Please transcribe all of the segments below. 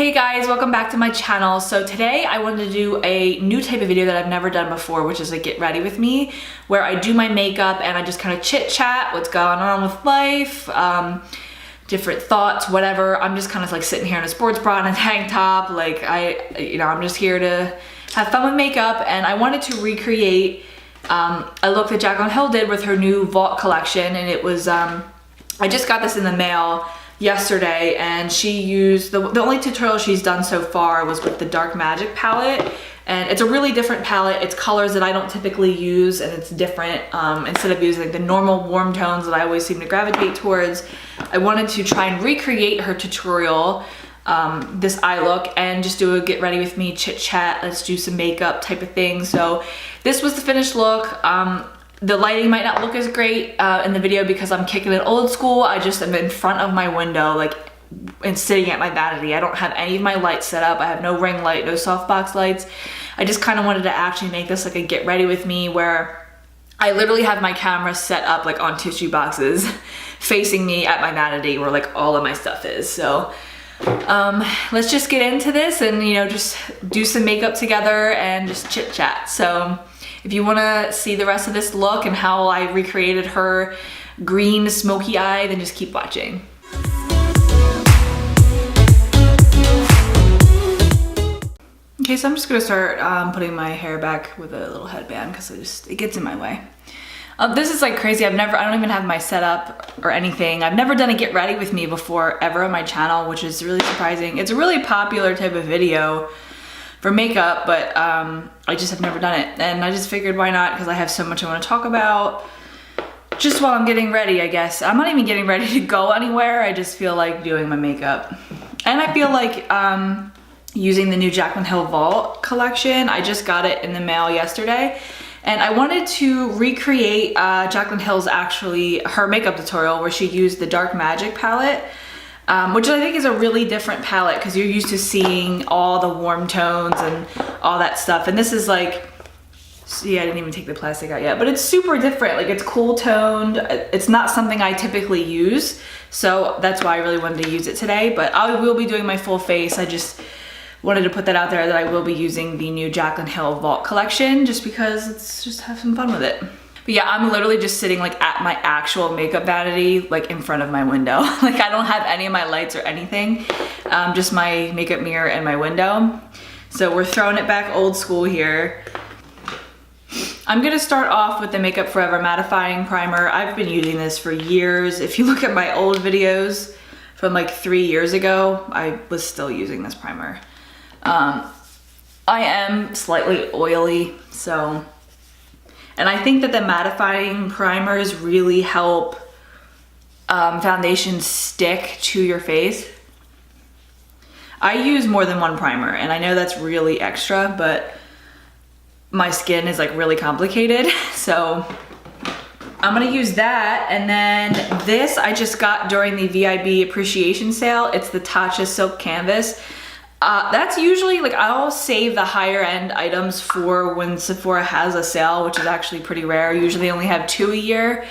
Hey guys, welcome back to my channel. So today I wanted to do a new type of video that I've never done before, which is a get ready with me, where I do my makeup and I just kind of chit chat what's going on with life, different thoughts, whatever. I'm just kind of like sitting here in a sports bra and a tank top. Like I'm just here to have fun with makeup, and I wanted to recreate a look that Jaclyn Hill did with her new Vault collection. And it was, I just got this in the mail yesterday, and she used the only tutorial she's done so far was with the Dark Magic palette, and it's a really different palette. It's colors that I don't typically use, and it's different. Instead of using the normal warm tones that I always seem to gravitate towards, I wanted to try and recreate her tutorial, this eye look, and just do a get ready with me chit chat, let's do some makeup type of thing. So this was the finished look. The lighting might not look as great in the video because I'm kicking it old school. I just am in front of my window, like, and sitting at my vanity. I don't have any of my lights set up. I have no ring light, no softbox lights. I just kind of wanted to actually make this like a get ready with me, where I literally have my camera set up like on tissue boxes facing me at my vanity where like all of my stuff is. So let's just get into this and, you know, just do some makeup together and just chit chat. So if you want to see the rest of this look and how I recreated her green smoky eye, then just keep watching. Okay, so I'm just gonna start putting my hair back with a little headband because it gets in my way. This is like crazy. I don't even have my setup or anything. I've never done a get ready with me before ever on my channel, which is really surprising. It's a really popular type of video for makeup, but I just have never done it, and I just figured why not, because I have so much I want to talk about just while I'm getting ready. I guess I'm not even getting ready to go anywhere. I just feel like doing my makeup, and I feel like using the new Jaclyn Hill Vault collection. I just got it in the mail yesterday, and I wanted to recreate Jaclyn Hill's her makeup tutorial where she used the Dark Magic palette, which I think is a really different palette because you're used to seeing all the warm tones and all that stuff. And this is like, see, I didn't even take the plastic out yet, but it's super different. Like, it's cool toned. It's not something I typically use, so that's why I really wanted to use it today. But I will be doing my full face. I just wanted to put that out there that I will be using the new Jaclyn Hill Vault collection just because let's just have some fun with it. But yeah, I'm literally just sitting like at my actual makeup vanity, like in front of my window. Like, I don't have any of my lights or anything, just my makeup mirror and my window. So we're throwing it back old school here. I'm gonna start off with the Makeup Forever mattifying primer. I've been using this for years. If you look at my old videos from like 3 years ago, I was still using this primer. I am slightly oily, so, and I think that the mattifying primers really help foundations stick to your face. I use more than one primer, and I know that's really extra, but my skin is like really complicated, so I'm gonna use that. And then this I just got during the VIB appreciation sale. It's the Tatcha Silk Canvas. That's usually, like, I'll save the higher end items for when Sephora has a sale, which is actually pretty rare. Usually they only have 2 a year,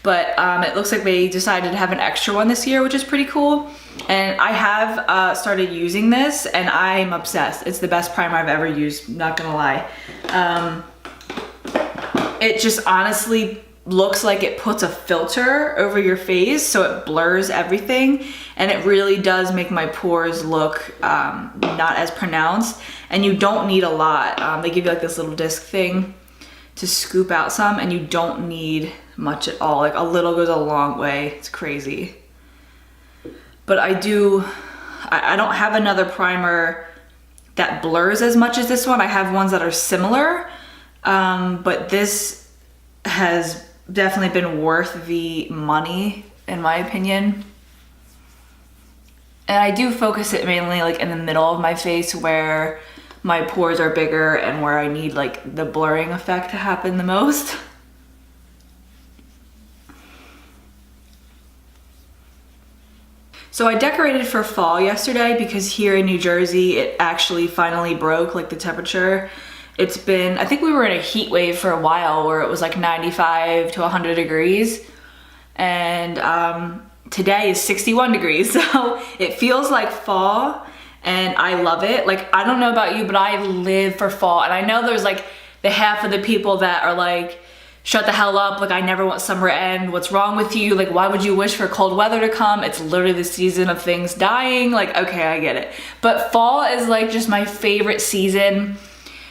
but it looks like they decided to have an extra one this year, which is pretty cool. And I have started using this, and I'm obsessed. It's the best primer I've ever used, not gonna lie. It just honestly looks like it puts a filter over your face, so it blurs everything, and it really does make my pores look not as pronounced. And you don't need a lot. They give you like this little disc thing to scoop out some, and you don't need much at all. Like, a little goes a long way. It's crazy. But I don't have another primer that blurs as much as this one. I have ones that are similar, but this has definitely been worth the money, in my opinion. And I do focus it mainly like in the middle of my face where my pores are bigger and where I need like the blurring effect to happen the most. So I decorated for fall yesterday because here in New Jersey, it actually finally broke, like, the temperature. It's been, I think we were in a heat wave for a while where it was like 95 to 100 degrees. And today is 61 degrees. So it feels like fall, and I love it. Like, I don't know about you, but I live for fall. And I know there's like the half of the people that are like, shut the hell up, like I never want summer to end, what's wrong with you? Like, why would you wish for cold weather to come? It's literally the season of things dying. Like, okay, I get it. But fall is like just my favorite season.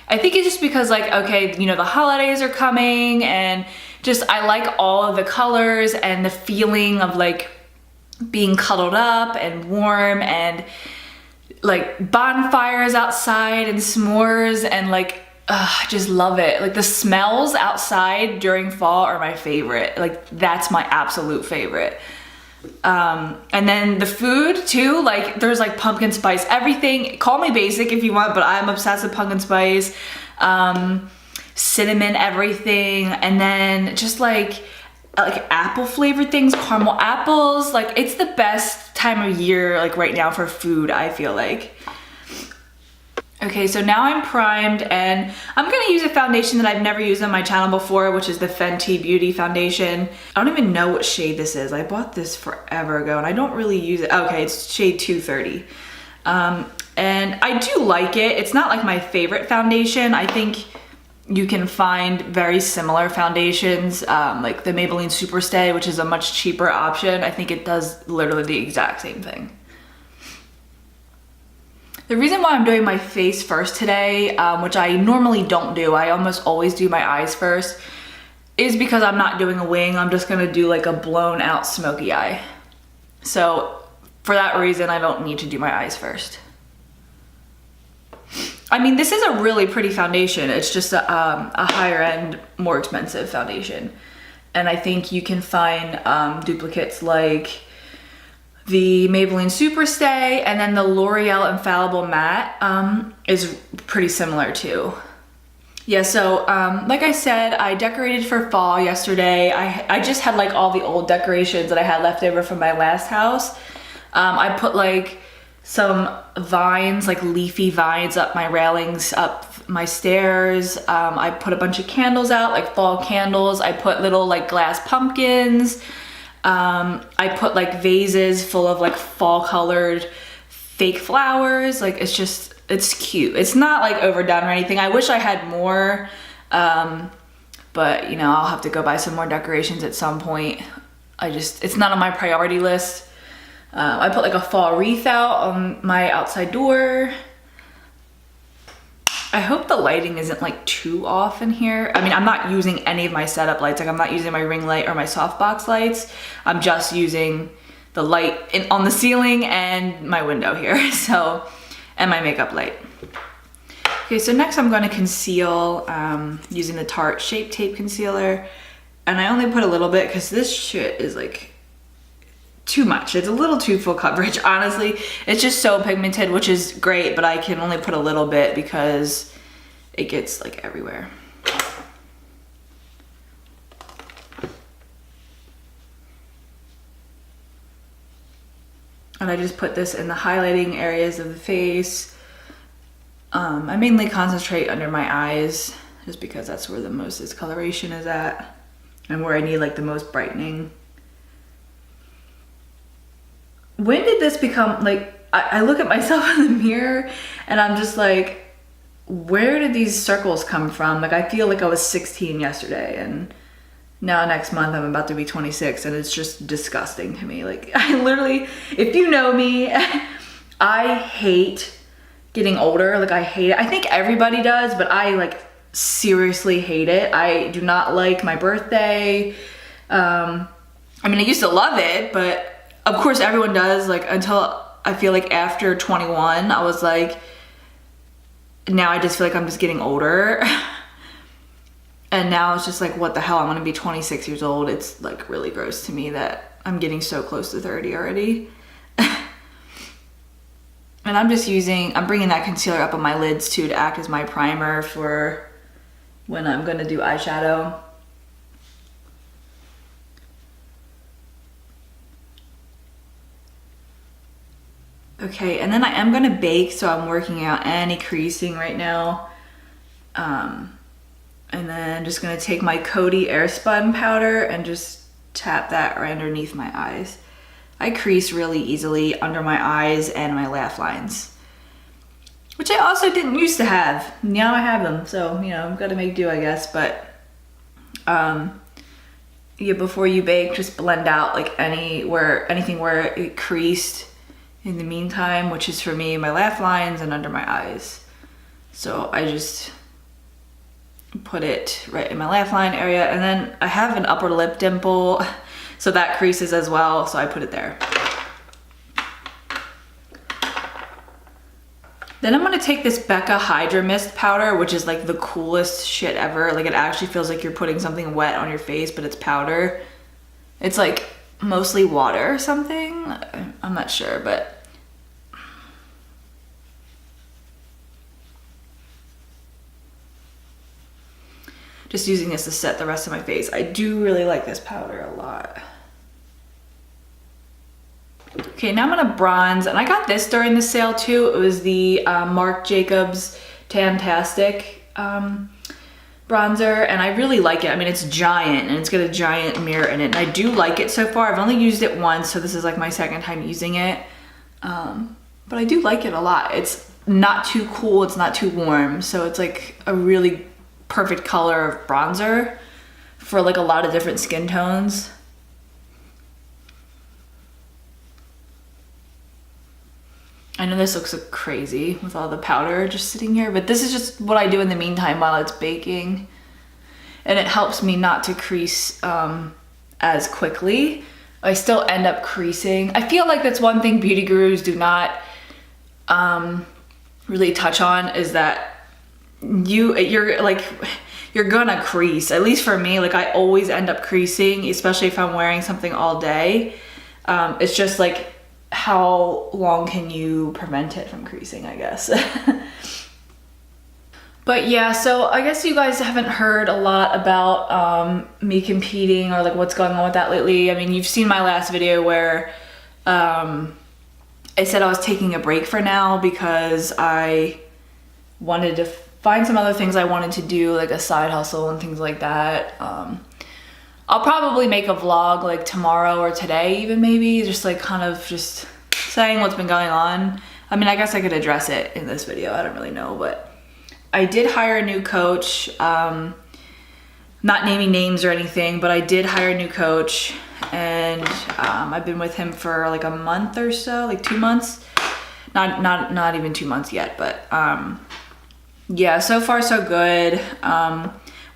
I think it's just because like, okay, you know, the holidays are coming, and just I like all of the colors and the feeling of like being cuddled up and warm, and like bonfires outside and s'mores, and like I just love it. Like the smells outside during fall are my favorite. Like that's my absolute favorite. And then the food too, like there's like pumpkin spice, everything. Call me basic if you want, but I'm obsessed with pumpkin spice, cinnamon, everything. And then just like apple flavored things, caramel apples. Like it's the best time of year, like right now for food, I feel like. Okay, so now I'm primed, and I'm gonna use a foundation that I've never used on my channel before, which is the Fenty Beauty foundation. I don't even know what shade this is. I bought this forever ago and I don't really use it. Okay, it's shade 230. And I do like it. It's not like my favorite foundation. I think you can find very similar foundations, like the Maybelline Superstay, which is a much cheaper option. I think it does literally the exact same thing. The reason why I'm doing my face first today, which I normally don't do, I almost always do my eyes first, is because I'm not doing a wing. I'm just gonna do like a blown out smoky eye. So for that reason, I don't need to do my eyes first. I mean, this is a really pretty foundation. It's just a higher end, more expensive foundation. And I think you can find duplicates like the Maybelline Superstay, and then the L'Oreal Infallible Matte is pretty similar too. Yeah, so like I said, I decorated for fall yesterday. I just had like all the old decorations that I had left over from my last house. I put like some vines, like leafy vines up my railings, up my stairs. I put a bunch of candles out, like fall candles. I put little like glass pumpkins. I put like vases full of like fall colored fake flowers. Like it's cute. It's not like overdone or anything. I wish I had more, but you know, I'll have to go buy some more decorations at some point. It's not on my priority list. I put like a fall wreath out on my outside door. I hope the lighting isn't like too off in here. I mean, I'm not using any of my setup lights. Like I'm not using my ring light or my softbox lights. I'm just using the light on the ceiling and my window here. So, and my makeup light. Okay, so next I'm going to conceal using the Tarte Shape Tape Concealer. And I only put a little bit because this shit is like too much. It's a little too full coverage, honestly. It's just so pigmented, which is great, but I can only put a little bit because it gets like everywhere. And I just put this in the highlighting areas of the face. I mainly concentrate under my eyes just because that's where the most discoloration is at and where I need like the most brightening. When did this become like, I look at myself in the mirror and I'm just like, where did these circles come from? Like I feel like I was 16 yesterday, and now next month I'm about to be 26, and it's just disgusting to me. Like I literally, if you know me, I hate getting older. Like I hate it. I think everybody does, but I like seriously hate it. I do not like my birthday. I mean, I used to love it, but of course everyone does, like until I feel like after 21, I was like, now I just feel like I'm just getting older. And now it's just like, what the hell, I'm gonna be 26 years old. It's like really gross to me that I'm getting so close to 30 already. And I'm bringing that concealer up on my lids too to act as my primer for when I'm gonna do eyeshadow. Okay, and then I am gonna bake, so I'm working out any creasing right now. And then I'm just gonna take my Coty Airspun powder and just tap that right underneath my eyes. I crease really easily under my eyes and my laugh lines. which I also didn't used to have. Now I have them, so you know, I've got to make do, I guess. But yeah, before you bake, just blend out like anything where it creased in the meantime, which is for me my laugh lines and under my eyes. So I just put it right in my laugh line area, and then I have an upper lip dimple, so that creases as well, so I put it there. Then I'm gonna take this Becca Hydra Mist powder, which is like the coolest shit ever. Like, it actually feels like you're putting something wet on your face, but it's powder. It's like mostly water or something. I'm not sure, but just using this to set the rest of my face. I do really like this powder a lot. Okay, now I'm gonna bronze, and I got this during the sale too. It was the Marc Jacobs Tantastic bronzer, and I really like it. I mean, it's giant, and it's got a giant mirror in it, and I do like it so far. I've only used it once, so this is like my second time using it. But I do like it a lot. It's not too cool, it's not too warm, so it's like a really perfect color of bronzer for like a lot of different skin tones. I know this looks crazy with all the powder just sitting here, but this is just what I do in the meantime while it's baking. And it helps me not to crease as quickly. I still end up creasing. I feel like that's one thing beauty gurus do not really touch on, is that you're gonna crease. At least for me, like I always end up creasing, especially if I'm wearing something all day. It's just like, how long can you prevent it from creasing, I guess. But yeah, so I guess you guys haven't heard a lot about me competing or like what's going on with that lately. I mean, you've seen my last video where I said I was taking a break for now because I wanted to find some other things I wanted to do, like a side hustle and things like that. I'll probably make a vlog like tomorrow or today even, maybe, just like kind of just saying what's been going on. I mean, I guess I could address it in this video, I don't really know, but I did hire a new coach. Not naming names or anything, but I did hire a new coach, and I've been with him for like a month or so, like 2 months. Not even 2 months yet, but yeah, so far so good.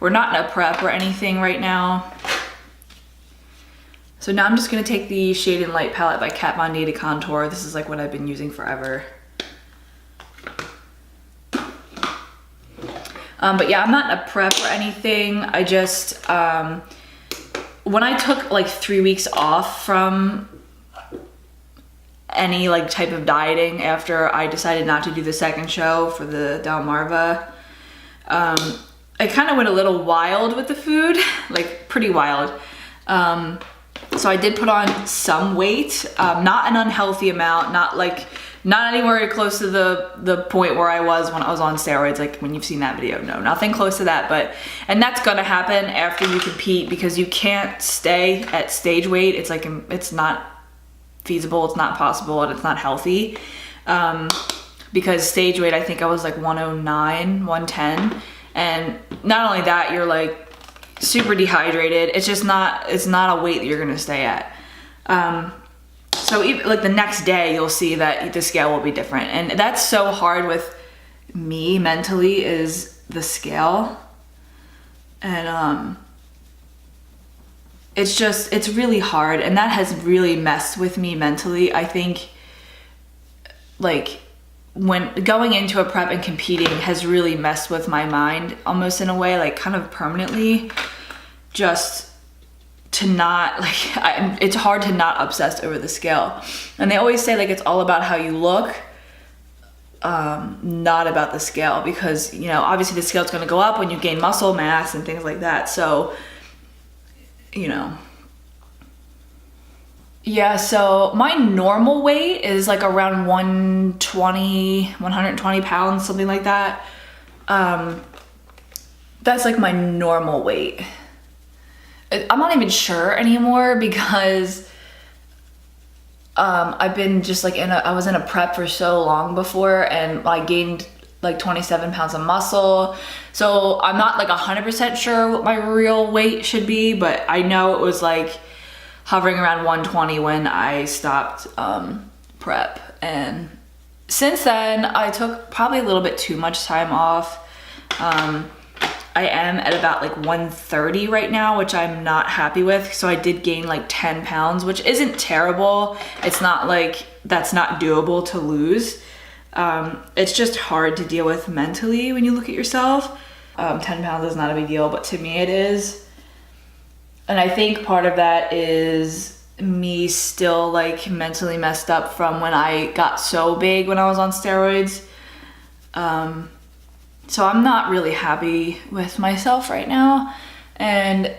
We're not in a prep or anything right now. So now I'm just gonna take the Shade and Light palette by Kat Von D to contour. This is like what I've been using forever. But yeah, I'm not in a prep or anything. I just, when I took like 3 weeks off from any like type of dieting after I decided not to do the second show for the Delmarva, I kind of went a little wild with the food, like pretty wild. So I did put on some weight, not an unhealthy amount, not anywhere close to the point where I was when I was on steroids, like when you've seen that video. No, nothing close to that, and that's gonna happen after you compete, because you can't stay at stage weight. It's like, it's not feasible, it's not possible, and it's not healthy. Because stage weight, I think I was like 109, 110. And not only that, you're like super dehydrated. It's just not, it's not a weight that you're gonna stay at. So even like the next day, you'll see that the scale will be different. And that's so hard with me mentally, is the scale. And it's really hard. And that has really messed with me mentally. I think like when going into a prep and competing has really messed with my mind, almost in a way, like kind of permanently, just to not like, it's hard to not obsess over the scale. And they always say like it's all about how you look, not about the scale, because you know, obviously the scale's going to go up when you gain muscle mass and things like that. So, you know, yeah, so my normal weight is like around 120 pounds, something like that. That's like my normal weight. I'm not even sure anymore, because I've been just like I was in a prep for so long before, and I gained like 27 pounds of muscle. So I'm not like 100% sure what my real weight should be, but I know it was like hovering around 120 when I stopped prep. And since then, I took probably a little bit too much time off. I am at about like 130 right now, which I'm not happy with. So I did gain like 10 pounds, which isn't terrible. It's not like that's not doable to lose. It's just hard to deal with mentally when you look at yourself. 10 pounds is not a big deal, but to me it is. And I think part of that is me still like mentally messed up from when I got so big when I was on steroids. So I'm not really happy with myself right now. And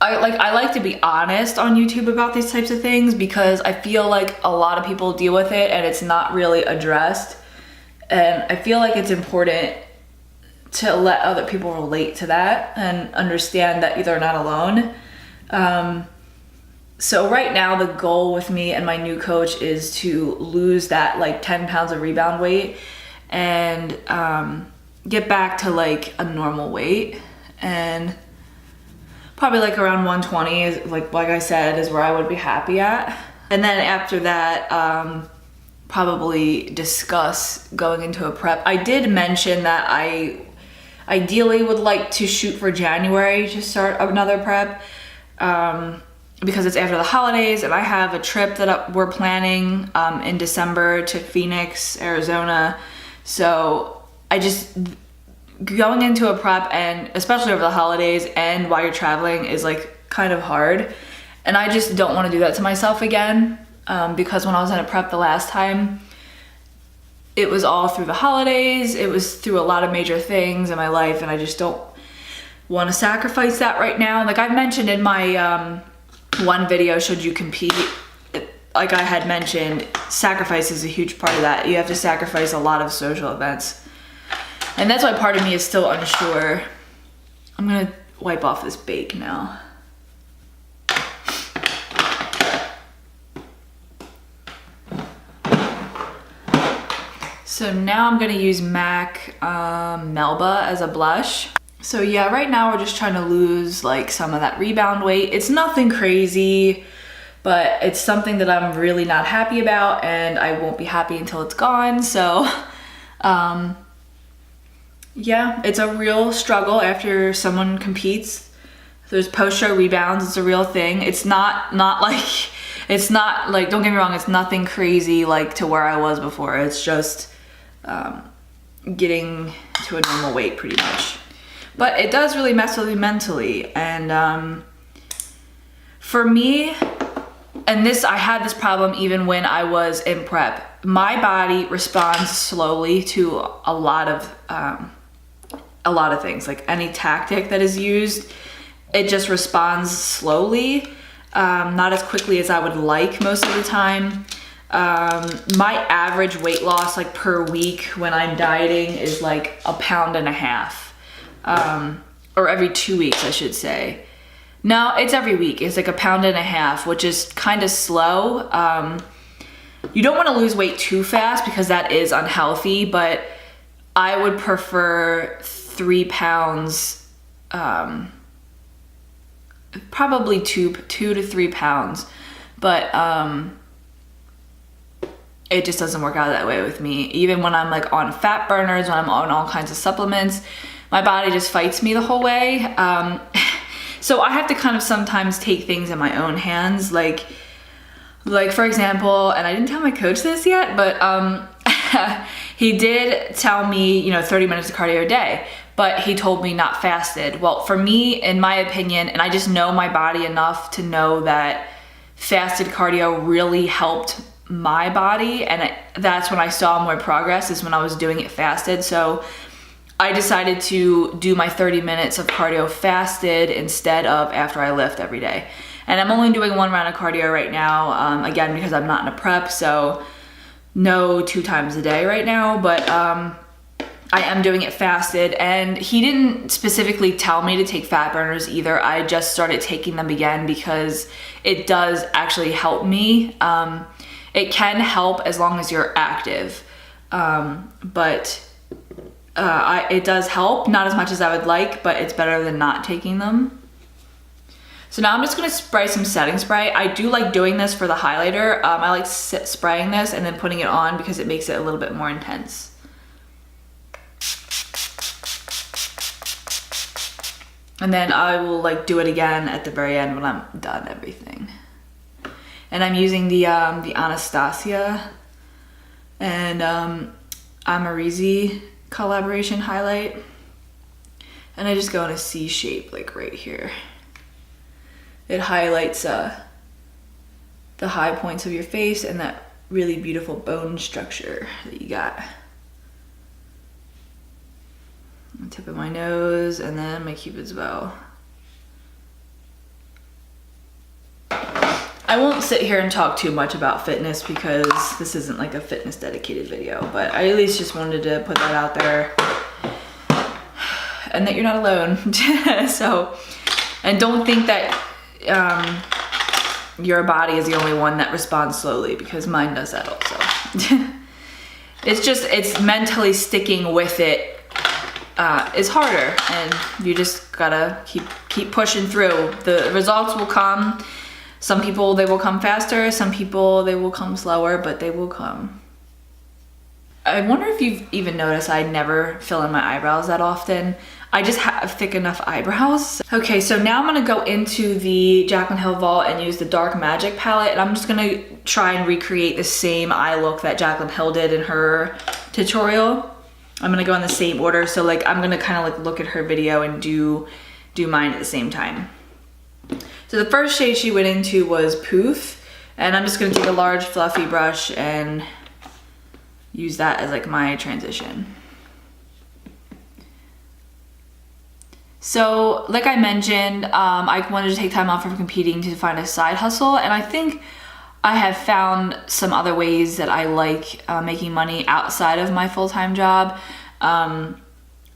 I like to be honest on YouTube about these types of things because I feel like a lot of people deal with it and it's not really addressed. And I feel like it's important to let other people relate to that and understand that they're not alone. So right now the goal with me and my new coach is to lose that like 10 pounds of rebound weight and get back to like a normal weight, and probably like around 120 is like I said is where I would be happy at. And then after that, probably discuss going into a prep. I did mention that I ideally would like to shoot for January to start another prep, because it's after the holidays and I have a trip that we're planning in December to Phoenix, Arizona. So I just, going into a prep, and especially over the holidays and while you're traveling, is like kind of hard. And I just don't want to do that to myself again, because when I was in a prep the last time, it was all through the holidays. It was through a lot of major things in my life, and I just don't want to sacrifice that right now. Like I've mentioned in my one video, Should You Compete? Like I had mentioned, sacrifice is a huge part of that. You have to sacrifice a lot of social events. And that's why part of me is still unsure. I'm gonna wipe off this bake now. So now I'm gonna use MAC Melba as a blush. So yeah, right now we're just trying to lose like some of that rebound weight. It's nothing crazy, but it's something that I'm really not happy about, and I won't be happy until it's gone. So yeah, it's a real struggle after someone competes. There's post-show rebounds, it's a real thing. It's not like, don't get me wrong, it's nothing crazy like to where I was before. It's just getting to a normal weight pretty much. But it does really mess with me mentally. And for me, and I had this problem even when I was in prep, my body responds slowly to a lot of things. Like any tactic that is used, it just responds slowly, not as quickly as I would like most of the time. My average weight loss like per week when I'm dieting is like 1.5 pounds, or every 2 weeks I should say. No, it's every week. It's like 1.5 pounds, which is kind of slow. You don't want to lose weight too fast because that is unhealthy, but I would prefer 3 pounds, probably 2 to 3 pounds, but it just doesn't work out that way with me. Even when I'm like on fat burners, when I'm on all kinds of supplements, my body just fights me the whole way. So I have to kind of sometimes take things in my own hands. Like for example, and I didn't tell my coach this yet, but he did tell me, 30 minutes of cardio a day, but he told me not fasted. Well, for me, in my opinion, and I just know my body enough to know that fasted cardio really helped my body, and that's when I saw more progress, is when I was doing it fasted. So I decided to do my 30 minutes of cardio fasted instead of after I lift every day. And I'm only doing 1 round of cardio right now, again, because I'm not in a prep, so no 2 times a day right now. But I am doing it fasted, and he didn't specifically tell me to take fat burners either. I just started taking them again because it does actually help me. It can help as long as you're active, but it does help, not as much as I would like, but it's better than not taking them. So now I'm just gonna spray some setting spray. I do like doing this for the highlighter. I like spraying this and then putting it on because it makes it a little bit more intense. And then I will like do it again at the very end when I'm done everything. And I'm using the Anastasia and Amarizi collaboration highlight. And I just go in a C shape, like right here. It highlights the high points of your face and that really beautiful bone structure that you got. On the tip of my nose and then my cupid's bow. I won't sit here and talk too much about fitness because this isn't like a fitness dedicated video, but I at least just wanted to put that out there and that you're not alone. So, and don't think that your body is the only one that responds slowly, because mine does that also. It's mentally sticking with it is harder, and you just gotta keep pushing through. The results will come. Some people, they will come faster. Some people, they will come slower, but they will come. I wonder if you've even noticed I never fill in my eyebrows that often. I just have thick enough eyebrows. Okay, so now I'm gonna go into the Jaclyn Hill Vault and use the Dark Magic palette, and I'm just gonna try and recreate the same eye look that Jaclyn Hill did in her tutorial. I'm gonna go in the same order, so like I'm gonna kind of like look at her video and do mine at the same time. So the first shade she went into was Poof, and I'm just gonna take a large fluffy brush and use that as like my transition. So like I mentioned, I wanted to take time off from competing to find a side hustle, and I think I have found some other ways that I like making money outside of my full-time job.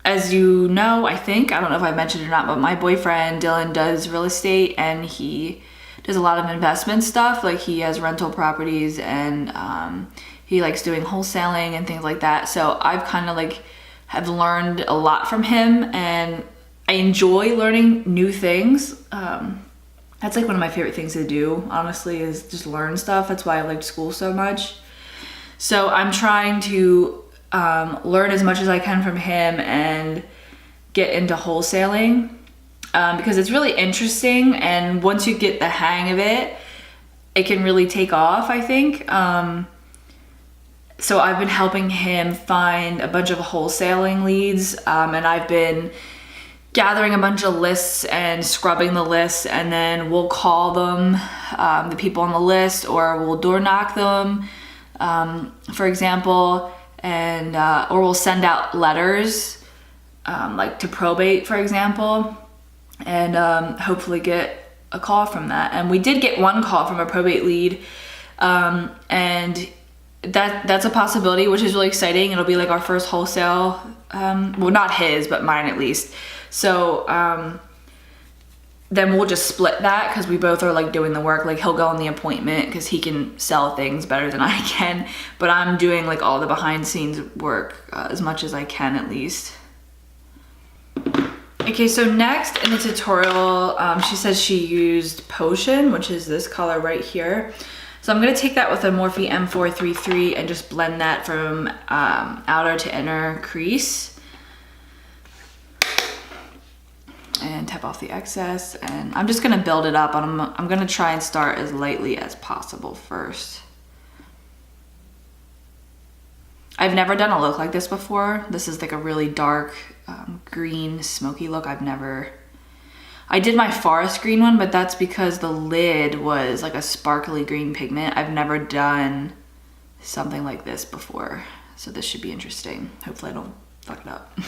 As you know, I don't know if I mentioned it or not, but my boyfriend Dylan does real estate, and he does a lot of investment stuff. Like he has rental properties, and he likes doing wholesaling and things like that. So I've kind of like have learned a lot from him, and I enjoy learning new things. That's like one of my favorite things to do, honestly, is just learn stuff. That's why I liked school so much. So I'm trying to learn as much as I can from him and get into wholesaling because it's really interesting, and once you get the hang of it, it can really take off, I think. So I've been helping him find a bunch of wholesaling leads, and I've been gathering a bunch of lists and scrubbing the lists, and then we'll call them, the people on the list, or we'll door knock them, for example, and or we'll send out letters like to probate, for example, and hopefully get a call from that. And we did get one call from a probate lead, and that's a possibility, which is really exciting. It'll be like our first wholesale, well, not his, but mine at least. So then we'll just split that, because we both are like doing the work. Like he'll go on the appointment because he can sell things better than I can, but I'm doing like all the behind scenes work as much as I can, at least. Okay, so next in the tutorial, she says she used Potion, which is this color right here. So I'm gonna take that with a Morphe M433 and just blend that from outer to inner crease. And tap off the excess, and I'm just gonna build it up, and I'm gonna try and start as lightly as possible first. I've never done a look like this before. This is like a really dark green smoky look. I did my forest green one, but that's because the lid was like a sparkly green pigment. I've never done something like this before, so this should be interesting. Hopefully I don't fuck it up.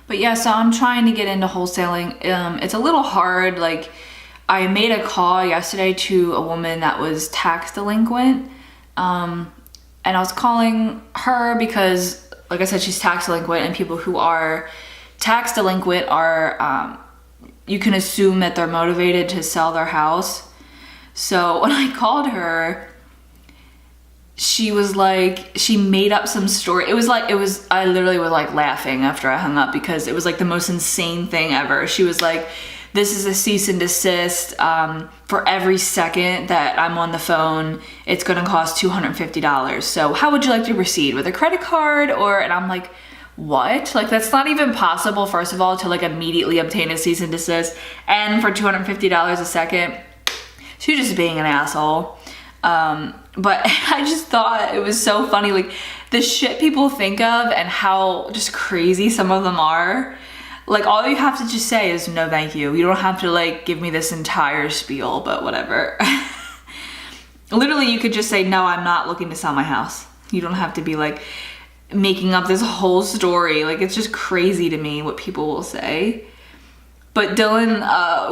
But yeah, so I'm trying to get into wholesaling. It's a little hard. Like I made a call yesterday to a woman that was tax delinquent. And I was calling her because like I said, she's tax delinquent, and people who are tax delinquent are, you can assume that they're motivated to sell their house. So when I called her, she was like, she made up some story. I literally was like laughing after I hung up because it was like the most insane thing ever. She was like, this is a cease and desist. For every second that I'm on the phone, it's gonna cost $250. So how would you like to proceed, with a credit card or, and I'm like, what? Like, that's not even possible, first of all, to like immediately obtain a cease and desist. And for $250 a second, she was just being an asshole. But I just thought it was so funny, like the shit people think of and how just crazy some of them are. Like, all you have to just say is no thank you. You don't have to like give me this entire spiel, but whatever. Literally, you could just say, no, I'm not looking to sell my house. You don't have to be like making up this whole story. Like, it's just crazy to me what people will say. But Dylan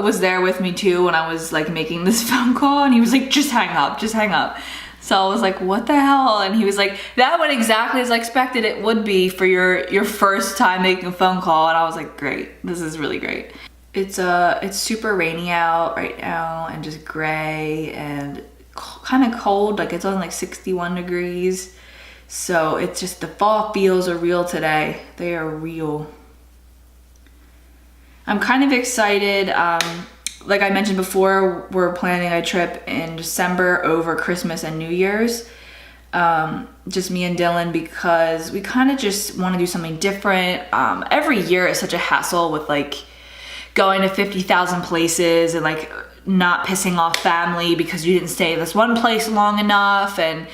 was there with me too when I was like making this phone call, and he was like, just hang up, just hang up. So I was like, what the hell? And he was like, that went exactly as I expected it would be for your first time making a phone call. And I was like, great, this is really great. It's super rainy out right now and just gray and kind of cold. Like, it's only like 61 degrees. So it's just, the fall feels are real today. They are real. I'm kind of excited. Like I mentioned before, we're planning a trip in December over Christmas and New Year's. Just me and Dylan, because we kind of just want to do something different. Every year is such a hassle with like going to 50,000 places and like not pissing off family because you didn't stay at this one place long enough, and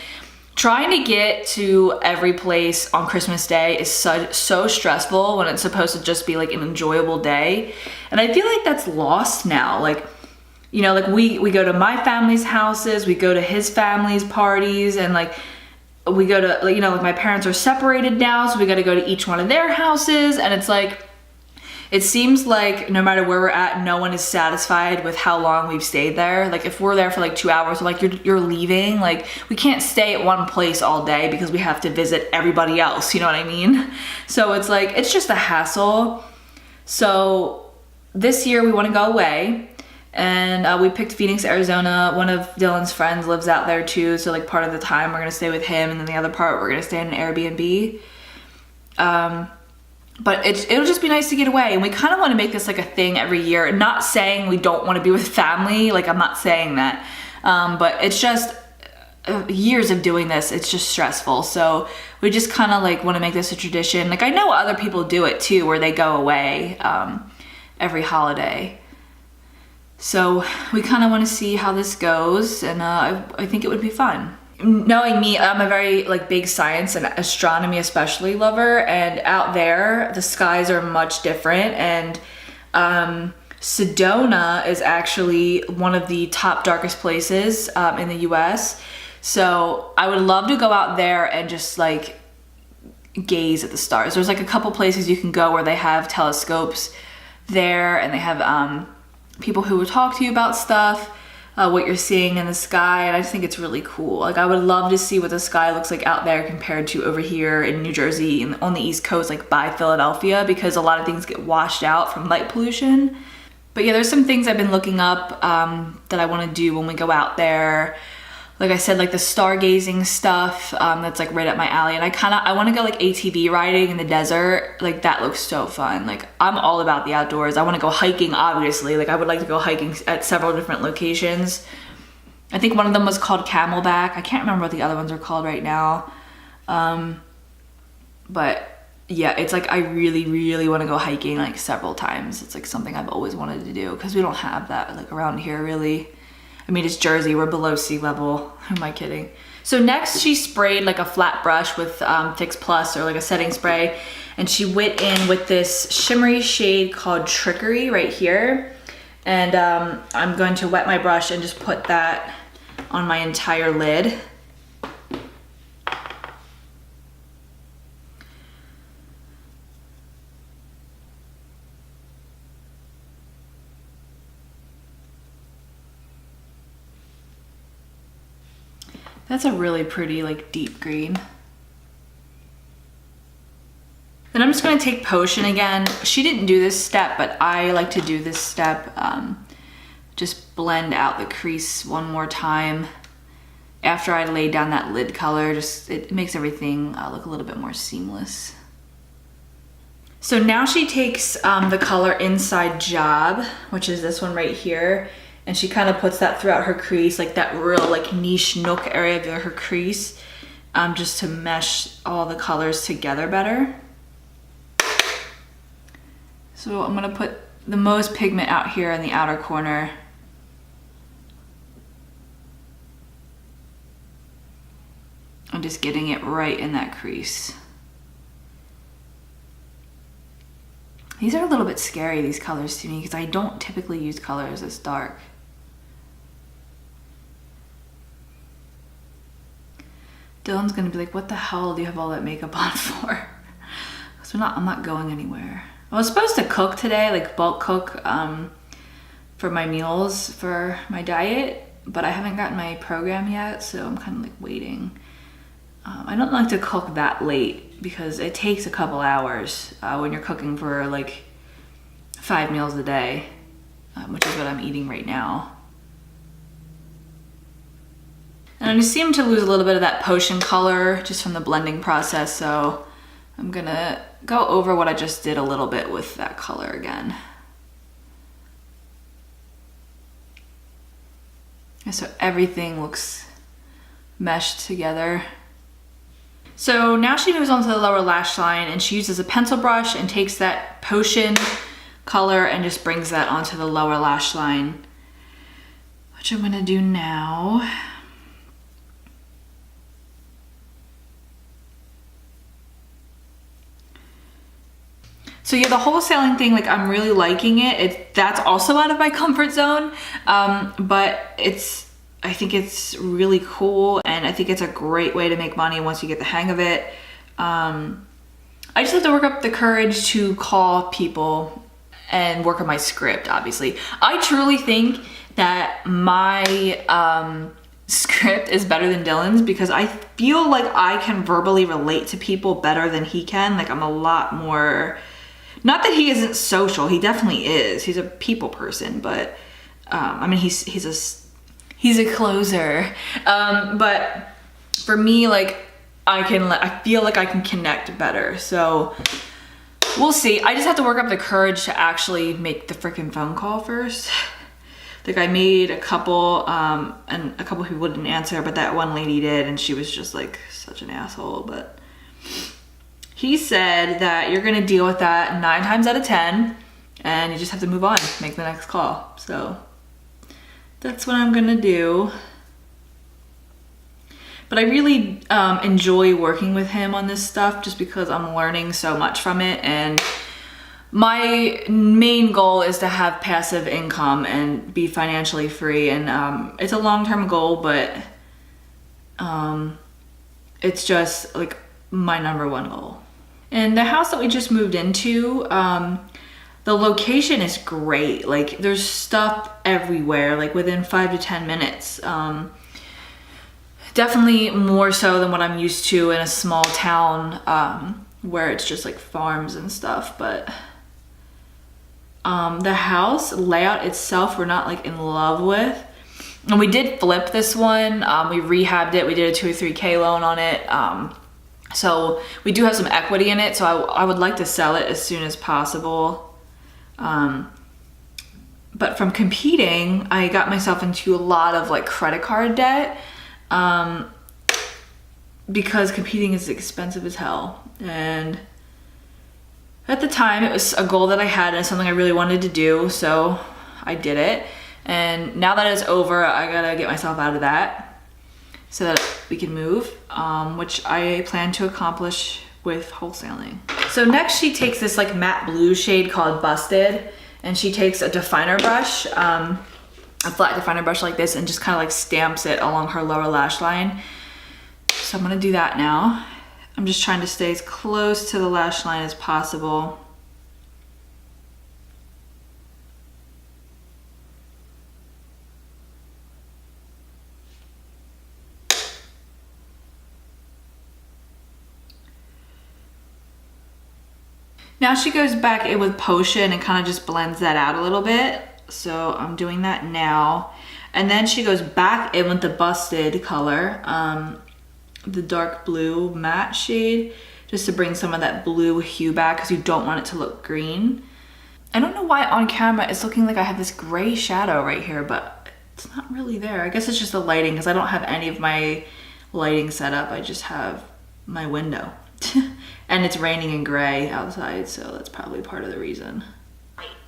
trying to get to every place on Christmas Day is so stressful when it's supposed to just be like an enjoyable day. And I feel like that's lost now. Like, you know, like we go to my family's houses, we go to his family's parties, and like we go to, you know, like my parents are separated now, so we got to go to each one of their houses. And it's like, it seems like no matter where we're at, no one is satisfied with how long we've stayed there. Like, if we're there for like 2 hours, we're like, you're leaving. Like, we can't stay at one place all day because we have to visit everybody else. You know what I mean? So it's like, it's just a hassle. So this year we want to go away, and we picked Phoenix, Arizona. One of Dylan's friends lives out there too. So like part of the time we're going to stay with him, and then the other part we're going to stay in an Airbnb. But it'll just be nice to get away, and we kind of want to make this like a thing every year. Not saying we don't want to be with family, like I'm not saying that, but it's just years of doing this, it's just stressful. So we just kind of like want to make this a tradition. Like, I know other people do it too, where they go away every holiday. So we kind of want to see how this goes, and I think it would be fun. Knowing me, I'm a very like big science and astronomy especially lover, and out there the skies are much different. And Sedona is actually one of the top darkest places in the US. So I would love to go out there and just like gaze at the stars. There's like a couple places you can go where they have telescopes there, and they have people who will talk to you about stuff. What you're seeing in the sky, and I just think it's really cool. Like, I would love to see what the sky looks like out there compared to over here in New Jersey and on the East Coast, like by Philadelphia, because a lot of things get washed out from light pollution. But yeah, there's some things I've been looking up that I want to do when we go out there. Like I said, like the stargazing stuff, that's like right up my alley. And I want to go like ATV riding in the desert. Like, that looks so fun. Like, I'm all about the outdoors. I want to go hiking, obviously. Like, I would like to go hiking at several different locations. I think one of them was called Camelback. I can't remember what the other ones are called right now. But yeah, it's like, I really, really want to go hiking like several times. It's like something I've always wanted to do, because we don't have that like around here really. I mean, it's Jersey, we're below sea level. Who am I kidding? So next she sprayed like a flat brush with Fix Plus, or like a setting spray. And she went in with this shimmery shade called Trickery right here. And I'm going to wet my brush and just put that on my entire lid. That's a really pretty like deep green. Then I'm just gonna take Potion again. She didn't do this step, but I like to do this step. Just blend out the crease one more time. After I lay down that lid color, it makes everything look a little bit more seamless. So now she takes the color Inside Job, which is this one right here, and she kind of puts that throughout her crease, like that real like niche nook area of her crease, just to mesh all the colors together better. So I'm gonna put the most pigment out here in the outer corner. I'm just getting it right in that crease. These are a little bit scary, these colors to me, because I don't typically use colors this dark. Dylan's gonna be like, what the hell do you have all that makeup on for? Because I'm not going anywhere. I was supposed to cook today, like bulk cook for my meals for my diet, but I haven't gotten my program yet, so I'm kind of like waiting. I don't like to cook that late because it takes a couple hours when you're cooking for like 5 meals a day, which is what I'm eating right now. And I just seem to lose a little bit of that Potion color just from the blending process, so I'm gonna go over what I just did a little bit with that color again. And so everything looks meshed together. So now she moves on to the lower lash line, and she uses a pencil brush and takes that Potion color and just brings that onto the lower lash line, which I'm gonna do now. So yeah, the wholesaling thing, like I'm really liking it. That's also out of my comfort zone, but I think it's really cool, and I think it's a great way to make money once you get the hang of it. I just have to work up the courage to call people and work on my script, obviously. I truly think that my script is better than Dylan's because I feel like I can verbally relate to people better than he can. Like I'm a lot more, not that he isn't social, he definitely is. He's a people person, but I mean, he's a closer. But for me, like I feel like I can connect better. So we'll see. I just have to work up the courage to actually make the freaking phone call first. Like I made a couple, and a couple people didn't answer, but that one lady did, and she was just like such an asshole. But he said that you're gonna deal with that 9 times out of 10, and you just have to move on, make the next call. So that's what I'm gonna do. But I really enjoy working with him on this stuff just because I'm learning so much from it, and my main goal is to have passive income and be financially free, and it's a long-term goal, but it's just like my #1 goal. And the house that we just moved into, the location is great. Like there's stuff everywhere, like within 5 to 10 minutes. Definitely more so than what I'm used to in a small town where it's just like farms and stuff. But the house layout itself, we're not like in love with. And we did flip this one. We rehabbed it. We did a 2 or 3K loan on it. So we do have some equity in it. So I would like to sell it as soon as possible. But from competing, I got myself into a lot of like credit card debt. Because competing is expensive as hell. And at the time it was a goal that I had and something I really wanted to do, so I did it. And now that it's over, I gotta get myself out of that so that we can move, which I plan to accomplish with wholesaling. So next she takes this like matte blue shade called Busted, and she takes a definer brush, a flat definer brush like this, and just kind of like stamps it along her lower lash line. So I'm gonna do that now. I'm just trying to stay as close to the lash line as possible. Now she goes back in with Potion and kind of just blends that out a little bit. So I'm doing that now. And then she goes back in with the Busted color, the dark blue matte shade, just to bring some of that blue hue back because you don't want it to look green. I don't know why on camera it's looking like I have this gray shadow right here, but it's not really there. I guess it's just the lighting because I don't have any of my lighting set up. I just have my window. And it's raining and gray outside, so that's probably part of the reason.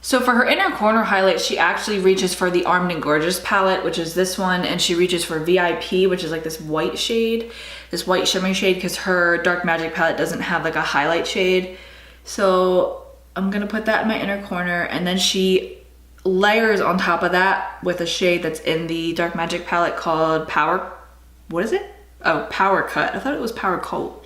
So for her inner corner highlight, she actually reaches for the Armed and Gorgeous palette, which is this one, and she reaches for VIP, which is like this white shade, this white shimmery shade, because her Dark Magic palette doesn't have like a highlight shade. So I'm gonna put that in my inner corner, and then she layers on top of that with a shade that's in the Dark Magic palette called what is it? Oh, Power Cut. I thought it was Power Coat.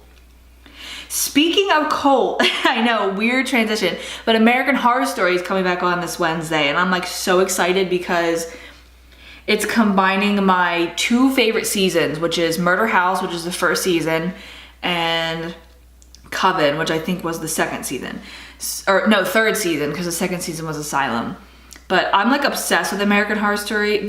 Speaking of cult, I know, weird transition, but American Horror Story is coming back on this Wednesday, and I'm like so excited because it's combining my 2 favorite seasons, which is Murder House, which is the 1st season, and Coven, which I think was the 2nd season. Or no, 3rd season, because the 2nd season was Asylum. But I'm like obsessed with American Horror Story.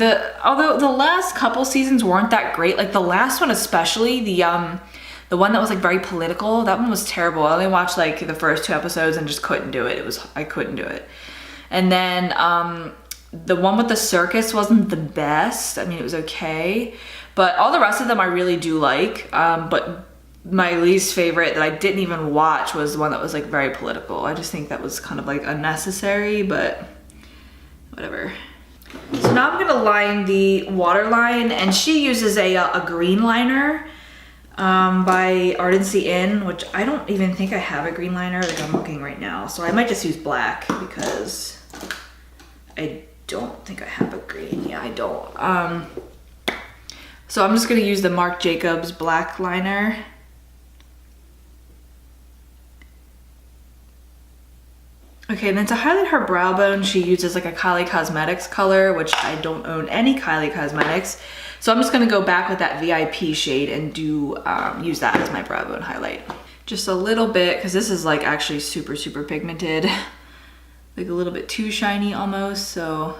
Although the last couple seasons weren't that great, like the last one especially, the one that was like very political, that one was terrible. I only watched like the first 2 episodes and just couldn't do it. I couldn't do it. And then the one with the circus wasn't the best. I mean, it was okay. But all the rest of them I really do like. But my least favorite that I didn't even watch was the one that was like very political. I just think that was kind of like unnecessary, but whatever. So now I'm gonna line the waterline, and she uses a green liner by Ardency Inn, which I don't even think I have a green liner. Like I'm looking right now, so I might just use black because I don't think I have a green. Yeah, I don't. So I'm just gonna use the Marc Jacobs black liner. Okay, and then to highlight her brow bone, she uses like a Kylie Cosmetics color, which I don't own any Kylie Cosmetics. So I'm just gonna go back with that VIP shade and use that as my brow bone highlight. Just a little bit, because this is like actually super, super pigmented. Like a little bit too shiny almost, so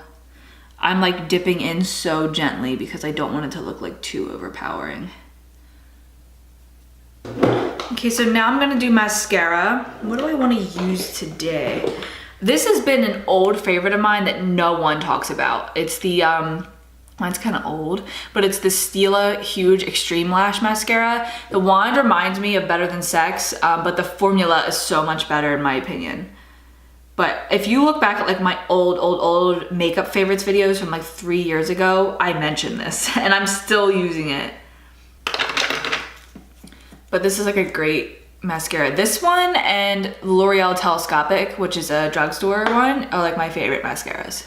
I'm like dipping in so gently because I don't want it to look like too overpowering. Okay, so now I'm gonna do mascara. What do I wanna use today? This has been an old favorite of mine that no one talks about. It's the, mine's kind of old, but it's the Stila Huge Extreme Lash Mascara. The wand reminds me of Better Than Sex, but the formula is so much better in my opinion. But if you look back at like my old makeup favorites videos from like 3 years ago, I mentioned this and I'm still using it. But this is like a great mascara. This one and L'Oreal Telescopic, which is a drugstore one, are like my favorite mascaras.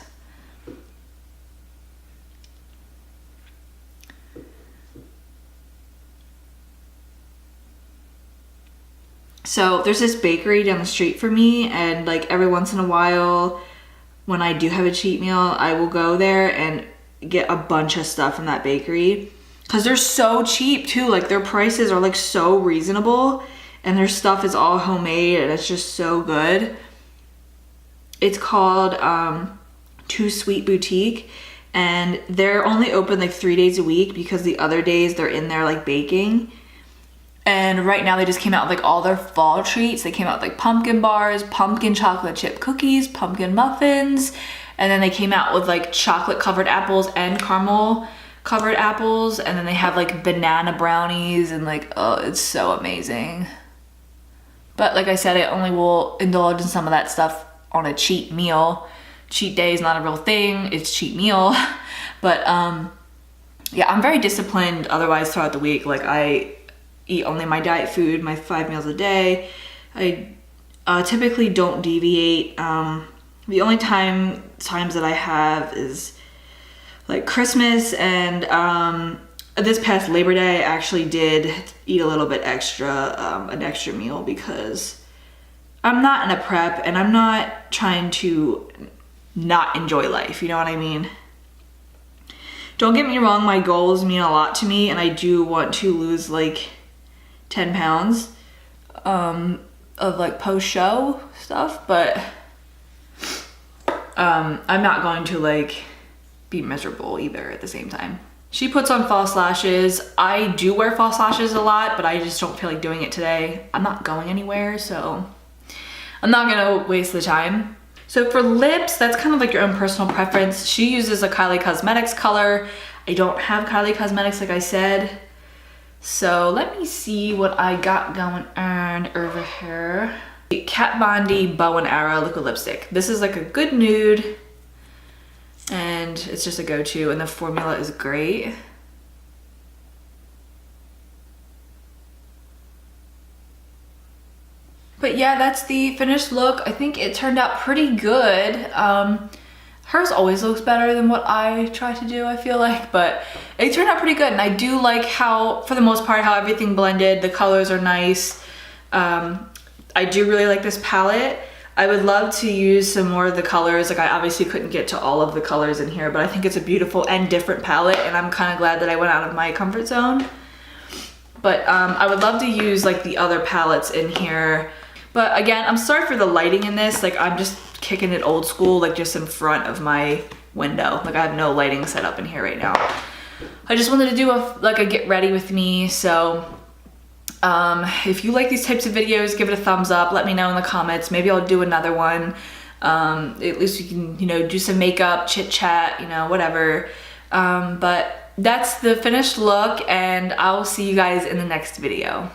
So there's this bakery down the street for me, and like every once in a while when I do have a cheat meal, I will go there and get a bunch of stuff from that bakery because they're so cheap too. Like their prices are like so reasonable and their stuff is all homemade and it's just so good. It's called Too Sweet Boutique, and they're only open like 3 days a week because the other days they're in there like baking. And right now they just came out with like all their fall treats. They came out with like pumpkin bars, pumpkin chocolate chip cookies, pumpkin muffins, and then they came out with like chocolate covered apples and caramel covered apples, and then they have like banana brownies and like, oh, it's so amazing. But like I said, I only will indulge in some of that stuff on a cheat meal. Cheat day is not a real thing, it's cheat meal. But yeah, I'm very disciplined otherwise throughout the week. Like I eat only my diet food, my 5 meals a day. I typically don't deviate. The only times that I have is like Christmas, and this past Labor Day I actually did eat a little bit extra, an extra meal, because I'm not in a prep and I'm not trying to not enjoy life, you know what I mean? Don't get me wrong, my goals mean a lot to me and I do want to lose like 10 pounds. of like post-show stuff, but I'm not going to like be miserable either at the same time. She puts on false lashes. I do wear false lashes a lot, but I just don't feel like doing it today. I'm not going anywhere, so I'm not gonna waste the time. So for lips, that's kind of like your own personal preference. She uses a Kylie Cosmetics color. I don't have Kylie Cosmetics, like I said. So let me see what I got going on over here. Kat Von D Bow and Arrow liquid lipstick. This is like a good nude, and it's just a go-to, and the formula is great. But yeah, that's the finished look. I think it turned out pretty good. Hers always looks better than what I try to do, I feel like, but it turned out pretty good. And I do like how, for the most part, how everything blended. The colors are nice. I do really like this palette. I would love to use some more of the colors. Like, I obviously couldn't get to all of the colors in here, but I think it's a beautiful and different palette, and I'm kind of glad that I went out of my comfort zone. But I would love to use like the other palettes in here. But again, I'm sorry for the lighting in this. Like, I'm just kicking it old school, like just in front of my window. Like, I have no lighting set up in here right now. I just wanted to do a get ready with me. So if you like these types of videos, give it a thumbs up. Let me know in the comments. Maybe I'll do another one. At least we can, you know, do some makeup, chit chat, you know, whatever. But that's the finished look, and I'll see you guys in the next video.